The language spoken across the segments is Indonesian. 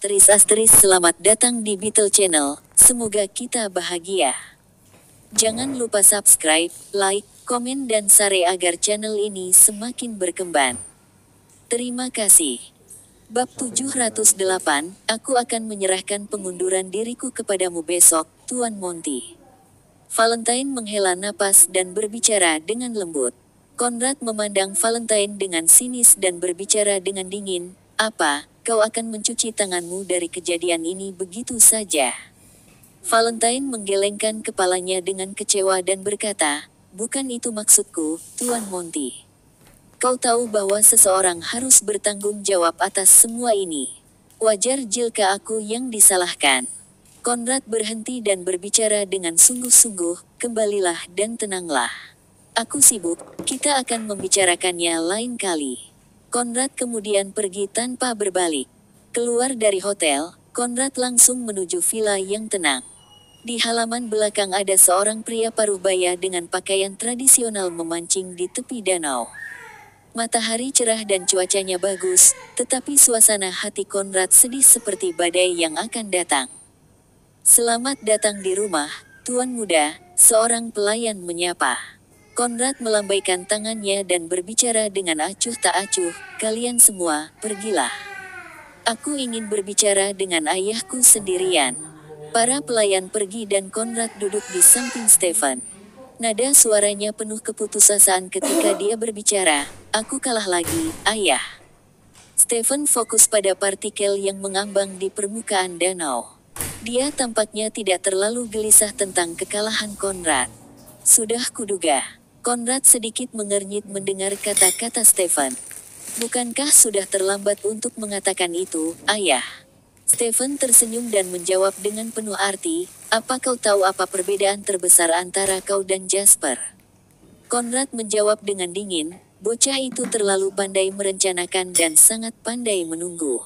Selamat datang di Beetle Channel, semoga kita bahagia. Jangan lupa subscribe, like, komen dan share agar channel ini semakin berkembang. Terima kasih. Bab 708, aku akan menyerahkan pengunduran diriku kepadamu besok, Tuan Monty. Valentine menghela napas dan berbicara dengan lembut. Conrad memandang Valentine dengan sinis dan berbicara dengan dingin, "Apa, kau akan mencuci tanganmu dari kejadian ini begitu saja?" Valentine menggelengkan kepalanya dengan kecewa dan berkata, "Bukan itu maksudku, Tuan Monty. Kau tahu bahwa seseorang harus bertanggung jawab atas semua ini. Wajar jika aku yang disalahkan." Conrad berhenti dan berbicara dengan sungguh-sungguh, "Kembalilah dan tenanglah. Aku sibuk, kita akan membicarakannya lain kali." Conrad kemudian pergi tanpa berbalik. Keluar dari hotel, Conrad langsung menuju villa yang tenang. Di halaman belakang ada seorang pria parubaya dengan pakaian tradisional memancing di tepi danau. Matahari cerah dan cuacanya bagus, tetapi suasana hati Conrad sedih seperti badai yang akan datang. "Selamat datang di rumah, Tuan Muda," seorang pelayan menyapa. Conrad melambaikan tangannya dan berbicara dengan acuh tak acuh, "Kalian semua, pergilah. Aku ingin berbicara dengan ayahku sendirian." Para pelayan pergi dan Conrad duduk di samping Stephen. Nada suaranya penuh keputusasaan ketika dia berbicara, "Aku kalah lagi, ayah." Stephen fokus pada partikel yang mengambang di permukaan danau. Dia tampaknya tidak terlalu gelisah tentang kekalahan Conrad. "Sudah kuduga." Conrad sedikit mengernyit mendengar kata-kata Stephen. "Bukankah sudah terlambat untuk mengatakan itu, ayah?" Stephen tersenyum dan menjawab dengan penuh arti, "Apa kau tahu apa perbedaan terbesar antara kau dan Jasper?" Conrad menjawab dengan dingin, "Bocah itu terlalu pandai merencanakan dan sangat pandai menunggu.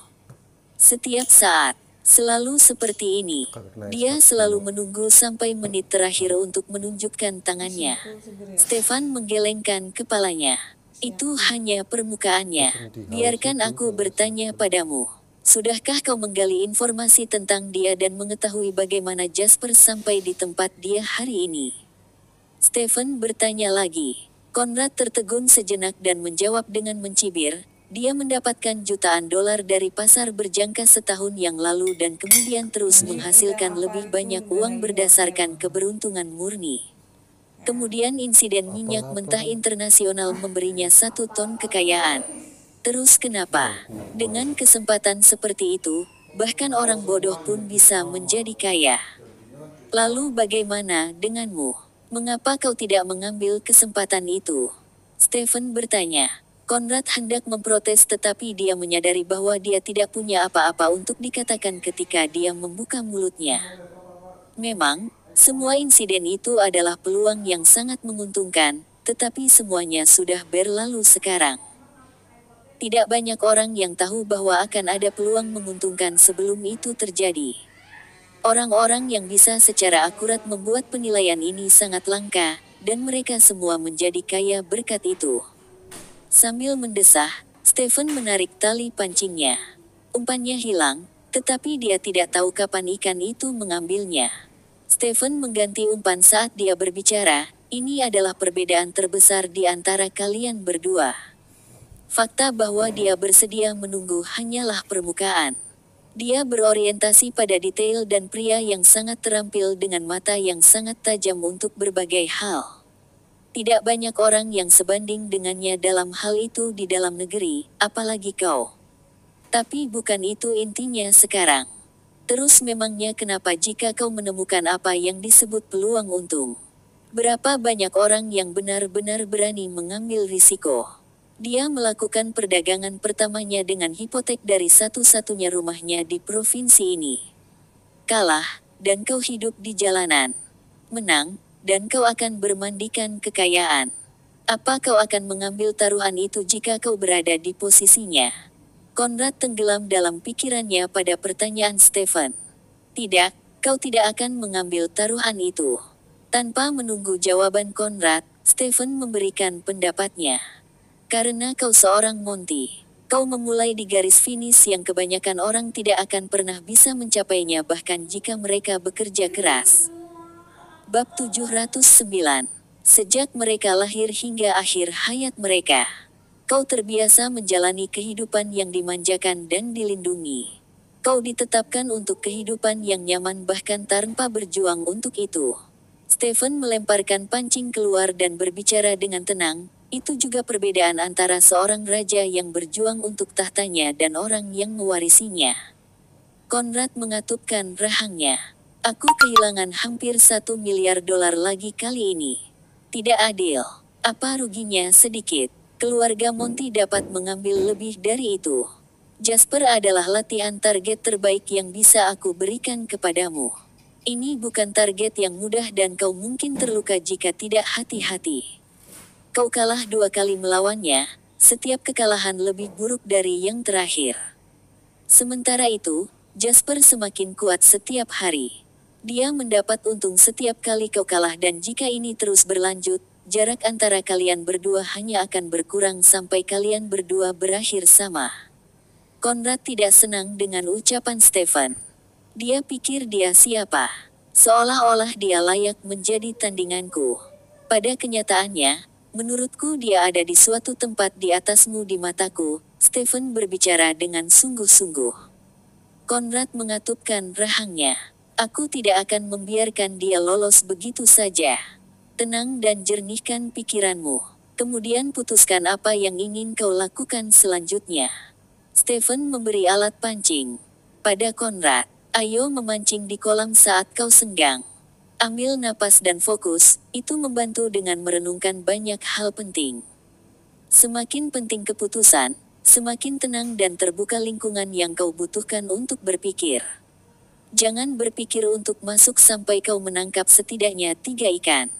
Setiap saat, selalu seperti ini. Dia selalu menunggu sampai menit terakhir untuk menunjukkan tangannya." Stephen menggelengkan kepalanya. "Itu hanya permukaannya. Biarkan aku bertanya padamu. Sudahkah kau menggali informasi tentang dia dan mengetahui bagaimana Jasper sampai di tempat dia hari ini?" Stephen bertanya lagi. Conrad tertegun sejenak dan menjawab dengan mencibir, "Dia mendapatkan jutaan dolar dari pasar berjangka setahun yang lalu dan kemudian terus menghasilkan lebih banyak uang berdasarkan keberuntungan murni. Kemudian insiden minyak mentah internasional memberinya 1 ton kekayaan. Terus kenapa? Dengan kesempatan seperti itu, bahkan orang bodoh pun bisa menjadi kaya. Lalu bagaimana denganmu? Mengapa kau tidak mengambil kesempatan itu?" Stephen bertanya. Conrad hendak memprotes tetapi dia menyadari bahwa dia tidak punya apa-apa untuk dikatakan ketika dia membuka mulutnya. Memang, semua insiden itu adalah peluang yang sangat menguntungkan, tetapi semuanya sudah berlalu sekarang. Tidak banyak orang yang tahu bahwa akan ada peluang menguntungkan sebelum itu terjadi. Orang-orang yang bisa secara akurat membuat penilaian ini sangat langka, dan mereka semua menjadi kaya berkat itu. Sambil mendesah, Stephen menarik tali pancingnya. Umpannya hilang, tetapi dia tidak tahu kapan ikan itu mengambilnya. Stephen mengganti umpan saat dia berbicara, "Ini adalah perbedaan terbesar di antara kalian berdua. Fakta bahwa dia bersedia menunggu hanyalah permukaan. Dia berorientasi pada detail dan pria yang sangat terampil dengan mata yang sangat tajam untuk berbagai hal. Tidak banyak orang yang sebanding dengannya dalam hal itu di dalam negeri, apalagi kau. Tapi bukan itu intinya sekarang. Terus memangnya kenapa jika kau menemukan apa yang disebut peluang untung? Berapa banyak orang yang benar-benar berani mengambil risiko? Dia melakukan perdagangan pertamanya dengan hipotek dari satu-satunya rumahnya di provinsi ini. Kalah, dan kau hidup di jalanan. Menang, dan kau akan bermandikan kekayaan. Apa kau akan mengambil taruhan itu jika kau berada di posisinya?" Conrad tenggelam dalam pikirannya pada pertanyaan Stephen. "Tidak, kau tidak akan mengambil taruhan itu." Tanpa menunggu jawaban Conrad, Stephen memberikan pendapatnya. "Karena kau seorang Monty. Kau memulai di garis finish yang kebanyakan orang tidak akan pernah bisa mencapainya bahkan jika mereka bekerja keras. Bab 709. Sejak mereka lahir hingga akhir hayat mereka, kau terbiasa menjalani kehidupan yang dimanjakan dan dilindungi. Kau ditetapkan untuk kehidupan yang nyaman bahkan tanpa berjuang untuk itu. Stephen melemparkan pancing keluar dan berbicara dengan tenang. Itu juga perbedaan antara seorang raja yang berjuang untuk tahtanya dan orang yang mewarisinya. Konrad mengatupkan rahangnya. Aku kehilangan hampir $1 miliar lagi kali ini. Tidak adil. Apa ruginya sedikit? Keluarga Monty dapat mengambil lebih dari itu. Jasper adalah latihan target terbaik yang bisa aku berikan kepadamu. Ini bukan target yang mudah dan kau mungkin terluka jika tidak hati-hati. Kau kalah 2 kali melawannya, setiap kekalahan lebih buruk dari yang terakhir. Sementara itu, Jasper semakin kuat setiap hari. Dia mendapat untung setiap kali kau kalah dan jika ini terus berlanjut, jarak antara kalian berdua hanya akan berkurang sampai kalian berdua berakhir sama. Konrad tidak senang dengan ucapan Stephen. Dia pikir dia siapa? Seolah-olah dia layak menjadi tandinganku. Pada kenyataannya, menurutku dia ada di suatu tempat di atasmu di mataku, Stephen berbicara dengan sungguh-sungguh. Konrad mengatupkan rahangnya. Aku tidak akan membiarkan dia lolos begitu saja. Tenang dan jernihkan pikiranmu. Kemudian putuskan apa yang ingin kau lakukan selanjutnya. Stephen memberi alat pancing pada Konrad. Ayo memancing di kolam saat kau senggang. Ambil napas dan fokus, itu membantu dengan merenungkan banyak hal penting. Semakin penting keputusan, semakin tenang dan terbuka lingkungan yang kau butuhkan untuk berpikir. Jangan berpikir untuk masuk sampai kau menangkap setidaknya 3 ikan.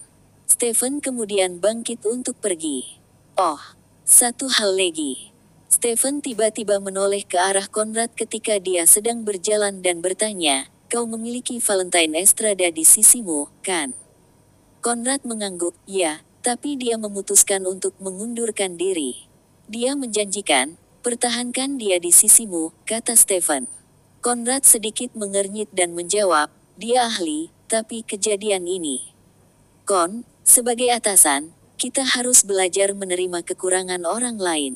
Stephen kemudian bangkit untuk pergi. Oh, satu hal lagi. Stephen tiba-tiba menoleh ke arah Konrad ketika dia sedang berjalan dan bertanya, kau memiliki Valentine Estrada di sisimu, kan? Konrad mengangguk, ya, tapi dia memutuskan untuk mengundurkan diri. Dia menjanjikan, pertahankan dia di sisimu, kata Stephen. Konrad sedikit mengernyit dan menjawab, dia ahli, tapi kejadian ini. Sebagai atasan, kita harus belajar menerima kekurangan orang lain.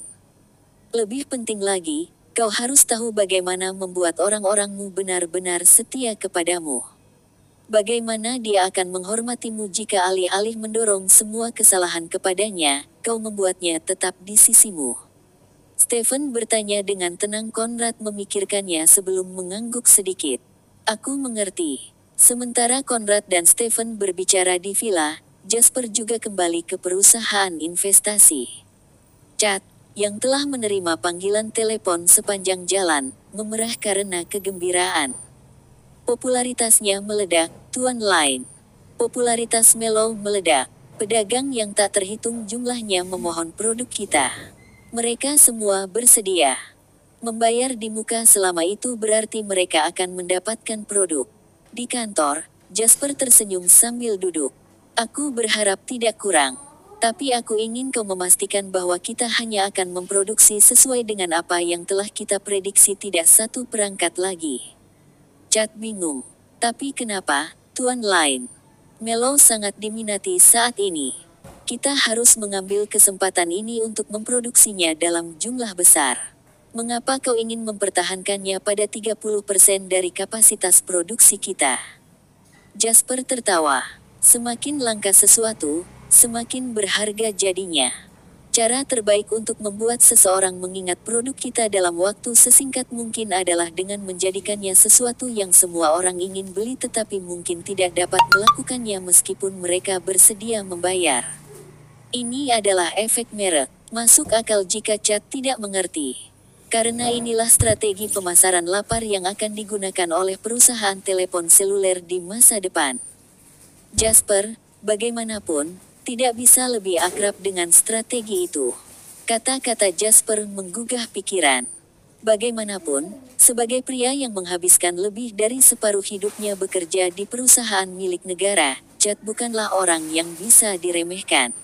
Lebih penting lagi, kau harus tahu bagaimana membuat orang-orangmu benar-benar setia kepadamu. Bagaimana dia akan menghormatimu jika alih-alih mendorong semua kesalahan kepadanya, kau membuatnya tetap di sisimu. Stephen bertanya dengan tenang. Konrad memikirkannya sebelum mengangguk sedikit. Aku mengerti. Sementara Konrad dan Stephen berbicara di villa, Jasper juga kembali ke perusahaan investasi. Chad, yang telah menerima panggilan telepon sepanjang jalan, memerah karena kegembiraan. Popularitasnya meledak, Tuan Lain. Popularitas Mellow meledak. Pedagang yang tak terhitung jumlahnya memohon produk kita. Mereka semua bersedia membayar di muka. Selama itu berarti mereka akan mendapatkan produk. Di kantor, Jasper tersenyum sambil duduk. Aku berharap tidak kurang. Tapi aku ingin kau memastikan bahwa kita hanya akan memproduksi sesuai dengan apa yang telah kita prediksi, tidak satu perangkat lagi. Chad bingung. Tapi kenapa, Tuan Lain? Mellow sangat diminati saat ini. Kita harus mengambil kesempatan ini untuk memproduksinya dalam jumlah besar. Mengapa kau ingin mempertahankannya pada 30% dari kapasitas produksi kita? Jasper tertawa. Semakin langka sesuatu, semakin berharga jadinya. Cara terbaik untuk membuat seseorang mengingat produk kita dalam waktu sesingkat mungkin adalah dengan menjadikannya sesuatu yang semua orang ingin beli tetapi mungkin tidak dapat melakukannya meskipun mereka bersedia membayar. Ini adalah efek merek. Masuk akal jika Chad tidak mengerti. Karena inilah strategi pemasaran lapar yang akan digunakan oleh perusahaan telepon seluler di masa depan. Jasper, bagaimanapun, tidak bisa lebih akrab dengan strategi itu. Kata-kata Jasper menggugah pikiran. Bagaimanapun, sebagai pria yang menghabiskan lebih dari separuh hidupnya bekerja di perusahaan milik negara, Chad bukanlah orang yang bisa diremehkan.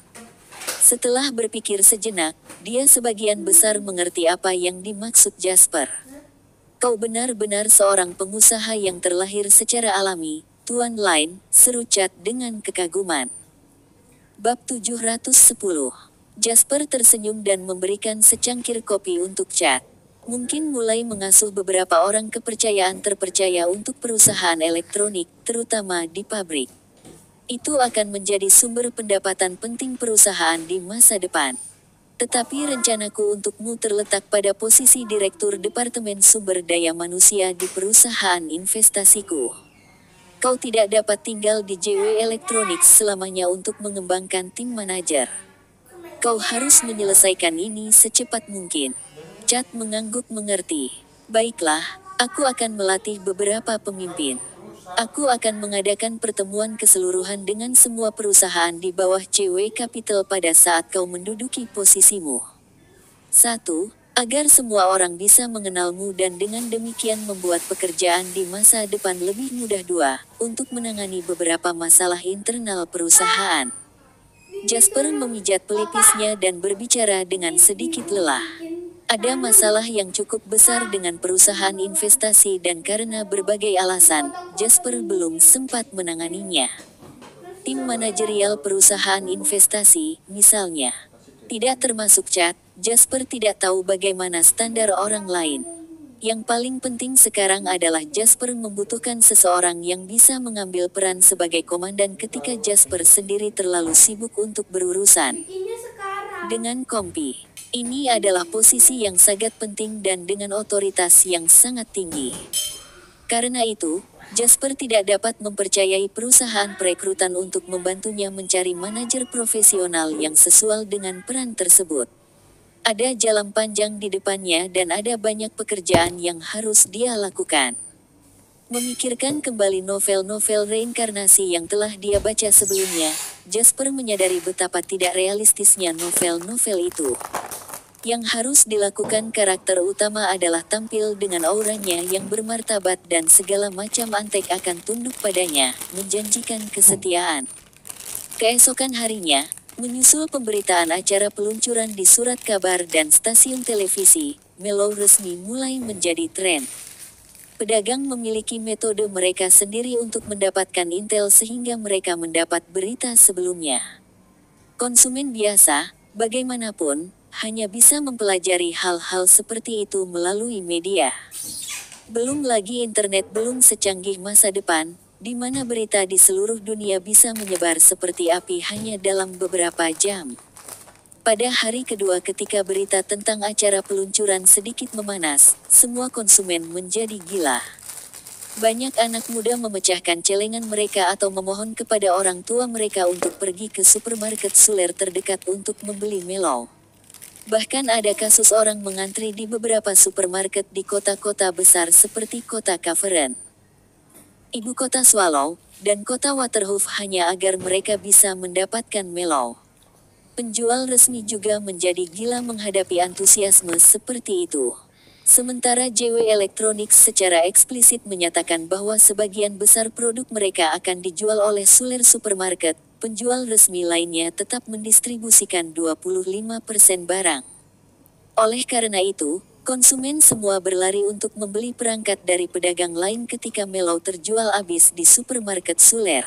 Setelah berpikir sejenak, dia sebagian besar mengerti apa yang dimaksud Jasper. Kau benar-benar seorang pengusaha yang terlahir secara alami, Tuan Lin, seru Chad dengan kekaguman. Bab 710. Jasper tersenyum dan memberikan secangkir kopi untuk Chad. Mungkin mulai mengasuh beberapa orang kepercayaan terpercaya untuk perusahaan elektronik, terutama di pabrik. Itu akan menjadi sumber pendapatan penting perusahaan di masa depan. Tetapi rencanaku untukmu terletak pada posisi Direktur Departemen Sumber Daya Manusia di perusahaan investasiku. Kau tidak dapat tinggal di JW Electronics selamanya untuk mengembangkan tim manajer. Kau harus menyelesaikan ini secepat mungkin. Chad mengangguk mengerti. Baiklah, aku akan melatih beberapa pemimpin. Aku akan mengadakan pertemuan keseluruhan dengan semua perusahaan di bawah JW Capital pada saat kau menduduki posisimu. 1. Agar semua orang bisa mengenalmu dan dengan demikian membuat pekerjaan di masa depan lebih mudah. 2. Untuk menangani beberapa masalah internal perusahaan. Jasper memijat pelipisnya dan berbicara dengan sedikit lelah. Ada masalah yang cukup besar dengan perusahaan investasi dan karena berbagai alasan, Jasper belum sempat menanganinya. Tim manajerial perusahaan investasi, misalnya. Tidak termasuk Chad, Jasper tidak tahu bagaimana standar orang lain. Yang paling penting sekarang adalah Jasper membutuhkan seseorang yang bisa mengambil peran sebagai komandan ketika Jasper sendiri terlalu sibuk untuk berurusan dengan Kompi. Ini adalah posisi yang sangat penting dan dengan otoritas yang sangat tinggi. Karena itu, Jasper tidak dapat mempercayai perusahaan perekrutan untuk membantunya mencari manajer profesional yang sesuai dengan peran tersebut. Ada jalan panjang di depannya dan ada banyak pekerjaan yang harus dia lakukan. Memikirkan kembali novel-novel reinkarnasi yang telah dia baca sebelumnya, Jasper menyadari betapa tidak realistisnya novel-novel itu. Yang harus dilakukan karakter utama adalah tampil dengan auranya yang bermartabat dan segala macam antek akan tunduk padanya, menjanjikan kesetiaan. Keesokan harinya, menyusul pemberitaan acara peluncuran di surat kabar dan stasiun televisi, Mellow resmi mulai menjadi tren. Pedagang memiliki metode mereka sendiri untuk mendapatkan intel sehingga mereka mendapat berita sebelumnya. Konsumen biasa, bagaimanapun, hanya bisa mempelajari hal-hal seperti itu melalui media. Belum lagi internet belum secanggih masa depan, di mana berita di seluruh dunia bisa menyebar seperti api hanya dalam beberapa jam. Pada hari kedua ketika berita tentang acara peluncuran sedikit memanas, semua konsumen menjadi gila. Banyak anak muda memecahkan celengan mereka atau memohon kepada orang tua mereka untuk pergi ke supermarket suler terdekat untuk membeli Mellow. Bahkan ada kasus orang mengantri di beberapa supermarket di kota-kota besar seperti kota Cavern, ibu kota Swallow, dan kota Waterhoof hanya agar mereka bisa mendapatkan Mellow. Penjual resmi juga menjadi gila menghadapi antusiasme seperti itu. Sementara JW Electronics secara eksplisit menyatakan bahwa sebagian besar produk mereka akan dijual oleh suler supermarket, penjual resmi lainnya tetap mendistribusikan 25% barang. Oleh karena itu, konsumen semua berlari untuk membeli perangkat dari pedagang lain ketika Mellow terjual habis di supermarket suler.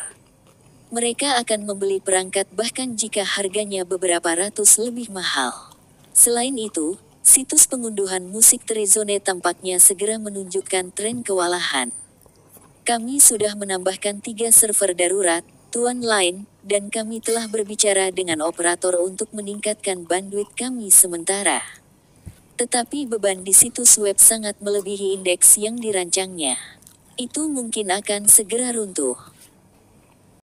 Mereka akan membeli perangkat bahkan jika harganya beberapa ratus lebih mahal. Selain itu, situs pengunduhan musik Trezone tampaknya segera menunjukkan tren kewalahan. Kami sudah menambahkan 3 server darurat, Tuan Lin, dan kami telah berbicara dengan operator untuk meningkatkan bandwidth kami sementara. Tetapi beban di situs web sangat melebihi indeks yang dirancangnya. Itu mungkin akan segera runtuh.